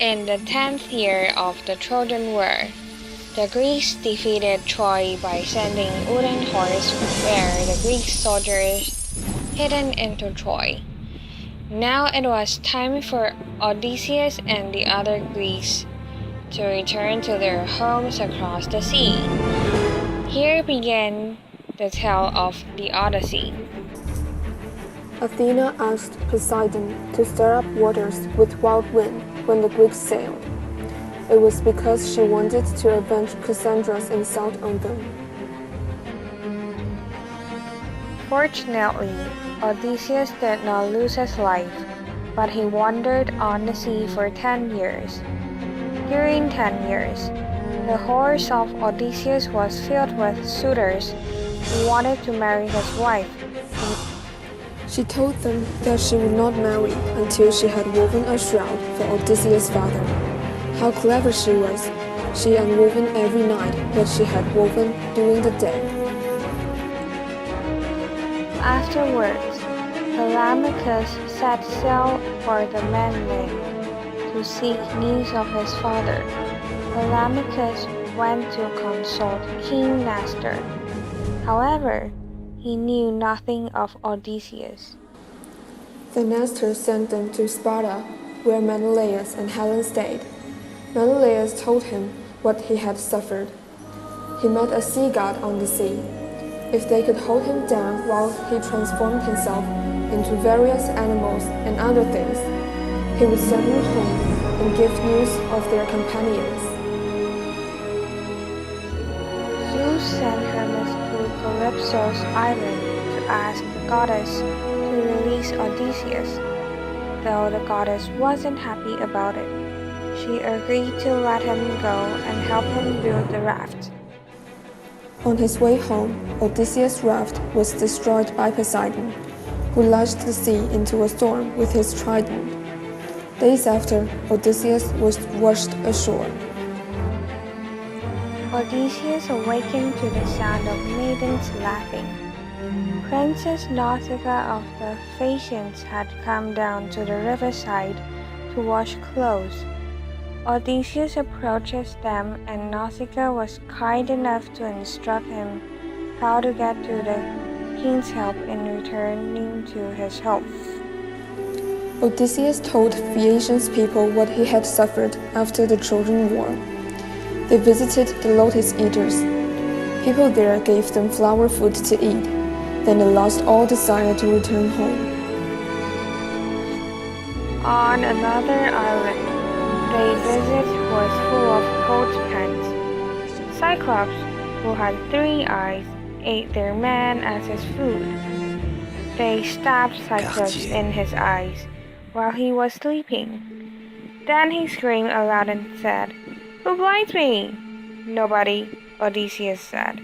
In the 10th year of the Trojan War, the Greeks defeated Troy by sending wooden horses where the Greek soldiers hidden into Troy. Now it was time for Odysseus and the other Greeks to return to their homes across the sea. Here began the tale of the Odyssey. Athena asked Poseidon to stir up waters with wild wind when the Greeks sailed. It was because she wanted to avenge Cassandra's insult on them. Fortunately, Odysseus did not lose his life, but he wandered on the sea for 10 years. During 10 years, the horse of Odysseus was filled with suitors who wanted to marry his wife. She told them that she would not marry until she had woven a shroud for Odysseus' father. How clever she was! She unwoven every night what she had woven during the day. Afterwards, Telemachus set sail for the mainland to seek news of his father. Telemachus went to consult King Nestor. However, he knew nothing of Odysseus. Then Nestor sent them to Sparta, where Menelaus and Helen stayed. Menelaus told him what he had suffered. He met a sea god on the sea. If they could hold him down while he transformed himself into various animals and other things, he would send them home and give news of their companions. Zeus sent Hermes to Calypso's island to ask the goddess to release Odysseus. Though the goddess wasn't happy about it, she agreed to let him go and help him build the raft. On his way home, Odysseus' raft was destroyed by Poseidon, who lashed the sea into a storm with his trident. Days after, Odysseus was washed ashore. Odysseus awakened to the sound of maidens laughing. Princess Nausicaa of the Phaeacians had come down to the riverside to wash clothes. Odysseus approaches them, and Nausicaa was kind enough to instruct him how to get to the king's help in returning to his home. Odysseus told Phaeacians people what he had suffered after the Trojan War. They visited the lotus eaters. People there gave them flower food to eat. Then they lost all desire to return home. On another island, their visit was full of goat pens. Cyclops, who had 3 eyes, ate their man as his food. They stabbed Cyclops in his eyes while he was sleeping. Then he screamed aloud and said, "Who blinds me?" "Nobody," Odysseus said.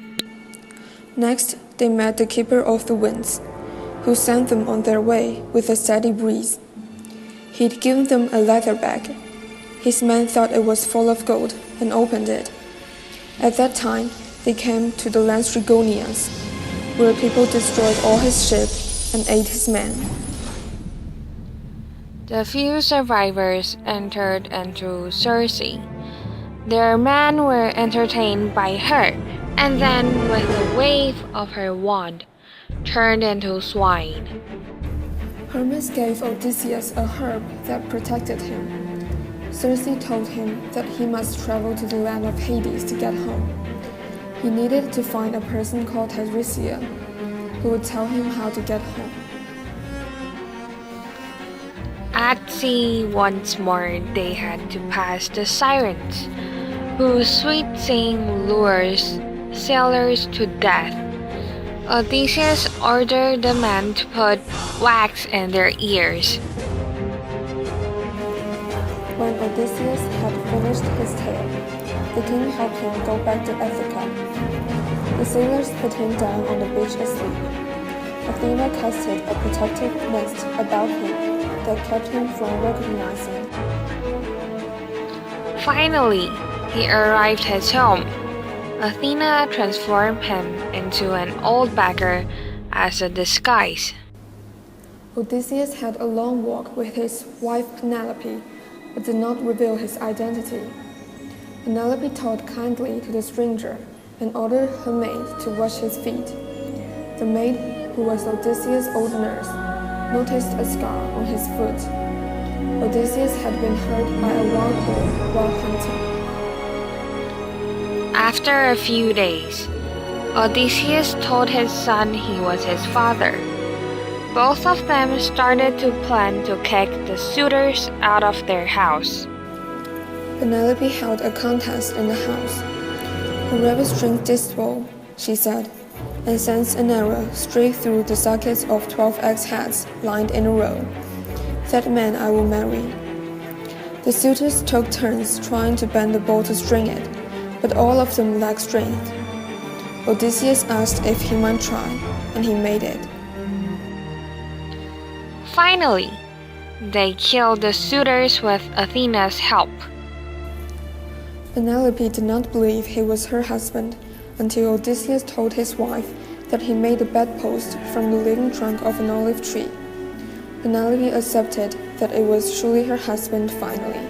Next, they met the keeper of the winds, who sent them on their way with a steady breeze. He'd given them a leather bag. His men thought it was full of gold and opened it. At that time, they came to the Laestrygonians, where people destroyed all his ships and ate his men. The few survivors entered into Circe. Their men were entertained by her, and then, with a wave of her wand, turned into swine. Hermes gave Odysseus a herb that protected him. Circe told him that he must travel to the land of Hades to get home. He needed to find a person called Tiresias, who would tell him how to get home. At sea once more, they had to pass the sirens, whose sweet singing lures sailors to death. Odysseus ordered the men to put wax in their ears. When Odysseus had finished his tale, the king helped him go back to Ithaca. The sailors put him down on the beach asleep. Athena casted a protective mist about him that kept him from recognizing. Finally, he arrived at his home. Athena transformed him into an old beggar as a disguise. Odysseus had a long walk with his wife Penelope, but did not reveal his identity. Penelope talked kindly to the stranger and ordered her maid to wash his feet. The maid, who was Odysseus' old nurse, noticed a scar on his foot. Odysseus had been hurt by a wild boar while hunting. After a few days, Odysseus told his son he was his father. Both of them started to plan to kick the suitors out of their house. Penelope held a contest in the house. "Whoever strings this bow," she said, and sends an arrow straight through the sockets of 12 axe heads lined in a row, "that man I will marry." The suitors took turns trying to bend the bow to string it, but all of them lacked strength. Odysseus asked if he might try, and he made it. Finally, they killed the suitors with Athena's help. Penelope did not believe he was her husband until Odysseus told his wife that he made a bedpost from the living trunk of an olive tree. Penelope accepted that it was truly her husband finally.